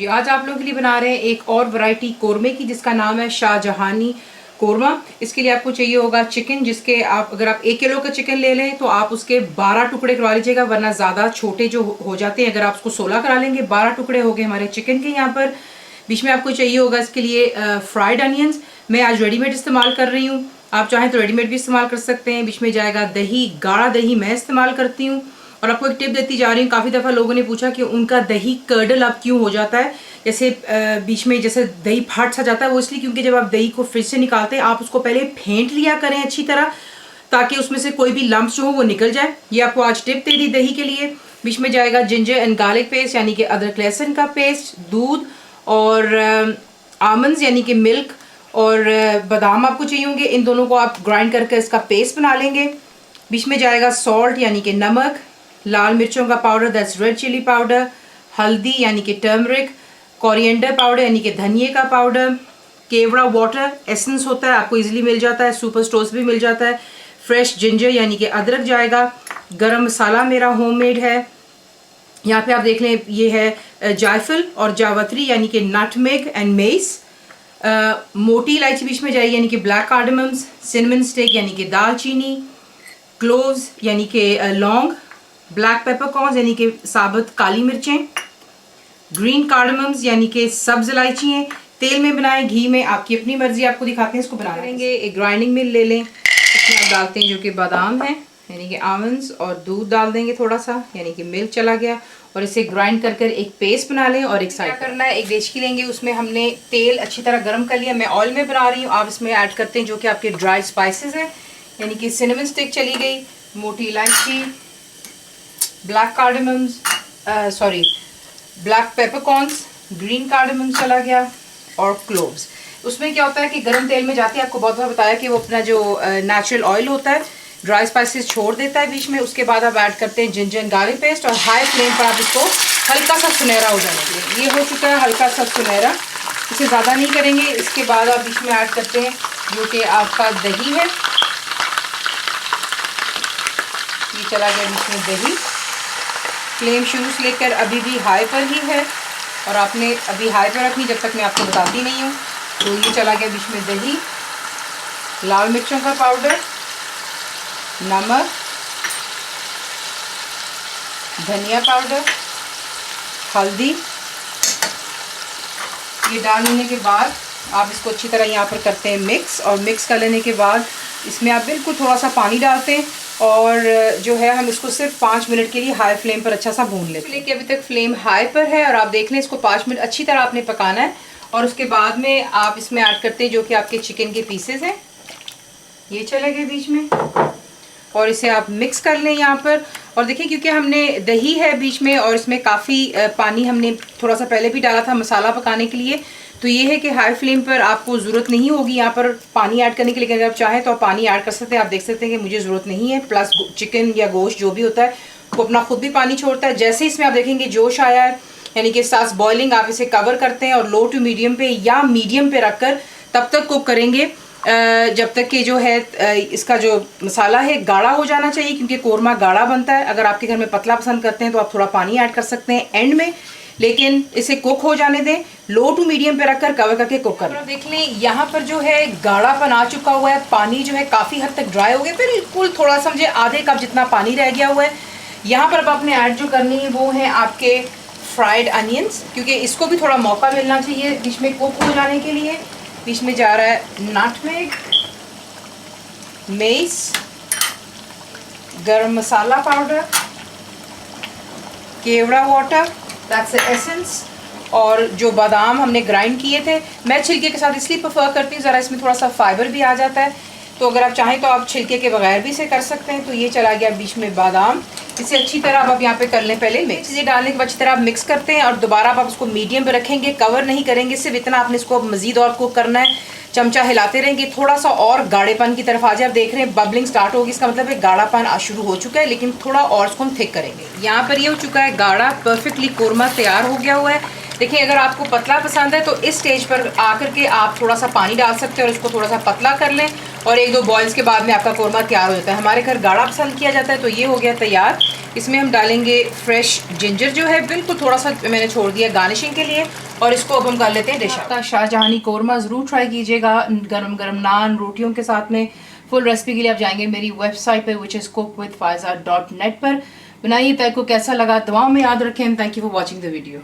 जी, आज आप लोगों के लिए बना रहे हैं एक और वैरायटी कोरमे की, जिसका नाम है शाहजहानी कोरमा। इसके लिए आपको चाहिए होगा चिकन, जिसके आप अगर आप 1 किलो का चिकन ले लें तो आप उसके 12 टुकड़े करवा लीजिएगा, वरना ज़्यादा छोटे जो हो जाते हैं। अगर आप उसको 16 करा लेंगे, 12 टुकड़े हो गए हमारे चिकन के। यहाँ पर बीच में आपको चाहिए होगा इसके लिए फ्राइड अनियंस। मैं आज रेडीमेड इस्तेमाल कर रही हूँ, आप चाहें तो रेडीमेड भी इस्तेमाल कर सकते हैं। बीच में जाएगा दही, गाढ़ा दही मैं इस्तेमाल करती हूँ। और आपको एक टिप देती जा रही हूँ, काफ़ी दफ़ा लोगों ने पूछा कि उनका दही कर्डल अब क्यों हो जाता है, जैसे बीच में जैसे दही फट सा जाता है। वो इसलिए क्योंकि जब आप दही को फ्रिज से निकालते हैं, आप उसको पहले फेंट लिया करें अच्छी तरह, ताकि उसमें से कोई भी लम्प्स जो हो वो निकल जाए। ये आपको आज टिप दे दी दही के लिए। बीच में जाएगा जिंजर एंड गार्लिक पेस्ट यानी कि अदरक लहसुन का पेस्ट, दूध और आमंड्स यानी कि मिल्क और बादाम आपको चाहिए होंगे। इन दोनों को आप ग्राइंड करके इसका पेस्ट बना लेंगे। बीच में जाएगा सॉल्ट यानी कि नमक, लाल मिर्चों का powder that's red chilli powder, हल्दी यानी कि टर्मरिक, कोरिएंडर पाउडर यानी कि धनिए का पाउडर, केवड़ा वाटर एसेंस होता है, आपको इजीली मिल जाता है, सुपर स्टोर्स भी मिल जाता है। फ्रेश जिंजर यानी कि अदरक जाएगा। गरम मसाला मेरा होममेड है। यहाँ पे आप देख लें, ये है जायफल और जावत्री यानी कि नटमेग एंड मेस। मोटी इलायची बीच में जाएगी यानी कि ब्लैक कार्डमम्स, सिनेमन स्टिक यानी कि दालचीनी, क्लोव्स यानी कि लौंग, ब्लैक पेपरकॉर्न्स यानी कि साबुत काली मिर्चें, ग्रीन कार्डमम्स यानी कि सब्ज इलायची हैं। तेल में बनाएं, घी में, आपकी अपनी मर्जी, आपको दिखाते हैं इसको बनाना करेंगे। एक ग्राइंडिंग मिल ले लें, इसमें आप डालते हैं जो कि बादाम है यानी कि आमंड्स, और दूध डाल देंगे थोड़ा सा यानी कि मिल्क चला गया, और इसे ग्राइंड कर कर एक पेस्ट बना लें। और एक साइड करना है, एक देचकी लेंगे, उसमें हमने तेल अच्छी तरह गर्म कर लिया। मैं ऑयल में बना रही हूँ, आप इसमें ऐड करते हैं जो कि आपके ड्राई स्पाइसेस है यानी कि सिनेमन स्टिक चली गई, मोटी इलायची, ब्लैक कार्डमम्स, ब्लैक पेपरकॉर्न्स, ग्रीन कार्डमम्स चला गया, और क्लोव्स। उसमें क्या होता है कि गर्म तेल में जाती है, आपको बहुत बार बताया कि वो अपना जो नेचुरल ऑयल होता है ड्राई स्पाइसेस छोड़ देता है बीच में। उसके बाद आप ऐड करते हैं जिंजर एंड गार्लिक पेस्ट, और हाई फ्लेम पर आप इसको हल्का सा सुनहरा हो जाने दें। ये हो चुका है हल्का सा सुनहरा, इसे ज़्यादा नहीं करेंगे। इसके बाद आप बीच में ऐड करते हैं जो कि आपका दही है, ये चला गया बीच में दही। फ्लेम शुरू से लेकर अभी भी हाई पर ही है, और आपने अभी हाई पर रखनी जब तक मैं आपको बताती नहीं हूँ। तो ये चला गया बीच में दही, लाल मिर्चों का पाउडर, नमक, धनिया पाउडर, हल्दी। ये डालने के बाद आप इसको अच्छी तरह यहाँ पर करते हैं मिक्स, और मिक्स कर लेने के बाद इसमें आप बिल्कुल थोड़ा सा पानी डालते हैं, और जो है हम इसको सिर्फ 5 मिनट के लिए हाई फ्लेम पर अच्छा सा भून लेते हैं। लेकिन अभी तक फ्लेम हाई पर है, और आप देख लें इसको 5 मिनट अच्छी तरह आपने पकाना है। और उसके बाद में आप इसमें ऐड करते हैं जो कि आपके चिकन के पीसेस हैं, ये चले गए बीच में, और इसे आप मिक्स कर लें यहाँ पर। और देखिए क्योंकि हमने दही है बीच में, और इसमें काफ़ी पानी हमने थोड़ा सा पहले भी डाला था मसाला पकाने के लिए, तो ये है कि हाई फ्लेम पर आपको ज़रूरत नहीं होगी यहाँ पर पानी ऐड करने के लिए। अगर आप चाहें तो आप पानी ऐड कर सकते हैं, आप देख सकते हैं कि मुझे ज़रूरत नहीं है। प्लस चिकन या गोश्त जो भी होता है वो अपना खुद भी पानी छोड़ता है। जैसे इसमें आप देखेंगे जोश आया है यानी कि स्टार्ट्स बॉइलिंग, आप इसे कवर करते हैं और लो टू मीडियम पे या मीडियम पे रखकर तब तक कुक करेंगे जब तक कि जो है इसका जो मसाला है गाढ़ा हो जाना चाहिए, क्योंकि कोरमा गाढ़ा बनता है। अगर आपके घर में पतला पसंद करते हैं तो आप थोड़ा पानी ऐड कर सकते हैं एंड में, लेकिन इसे कुक हो जाने दें, लो टू मीडियम पे रखकर कवर करके कुक करें। आप देख लें यहाँ पर जो है गाढ़ापन आ चुका हुआ है, पानी जो है काफ़ी हद तक ड्राई हो गया, बिल्कुल थोड़ा सा मुझे आधे कप जितना पानी रह गया हुआ है। यहाँ पर अब आपने ऐड जो करनी है वो है आपके फ्राइड अनियंस, क्योंकि इसको भी थोड़ा मौका मिलना चाहिए बीच में कुक हो जाने के लिए। बीच में जा रहा है nutmeg, mace, garam masala powder, kewra water that's essence, और जो बादाम हमने ग्राइंड किए थे। मैं छिलके के साथ इसलिए प्रेफर करती हूँ, ज़रा इसमें थोड़ा सा फाइबर भी आ जाता है, तो अगर आप चाहें तो आप छिलके के बगैर भी इसे कर सकते हैं। तो ये चला गया बीच में बादाम, इसे अच्छी तरह आप यहाँ पे कर लें पहले मिक्स। चीज़ें डालने के बाद अच्छी तरह आप मिक्स करते हैं, और दोबारा आप इसको मीडियम पे रखेंगे, कवर नहीं करेंगे, सिर्फ इतना आपने इसको मज़ीद और कुक करना है। चमचा हिलाते रहेंगे, थोड़ा सा और गाढ़ेपन की तरफ आ जाए। आप देख रहे हैं बबलिंग स्टार्ट होगी, इसका मतलब है गाढ़ापन शुरू हो चुका है, लेकिन थोड़ा और इसको हम थिक करेंगे। यहाँ पर ये हो चुका है गाढ़ा, परफेक्टली कोरमा तैयार हो गया हुआ है। देखिए अगर आपको पतला पसंद है तो इस स्टेज पर आकर के आप थोड़ा सा पानी डाल सकते हैं और इसको थोड़ा सा पतला कर लें, और 1-2 बॉयल्स के बाद में आपका कोरमा तैयार हो जाता है। हमारे घर गाढ़ा पसंद किया जाता है, तो ये हो गया तैयार। इसमें हम डालेंगे फ्रेश जिंजर, जो है बिल्कुल थोड़ा सा मैंने छोड़ दिया गार्निशिंग के लिए, और इसको अब हम कर लेते हैं डिश आउट। शाहजहानी कौरमा ज़रूर ट्राई कीजिएगा गरम गरम नान रोटियों के साथ में। फुल रेसिपी के लिए आप जाएंगे मेरी वेबसाइट पे विच इज़ cookWithFaiza.net पर। बनाइए, आपको कैसा लगा दुआओं में याद रखें। Thank you for watching the video.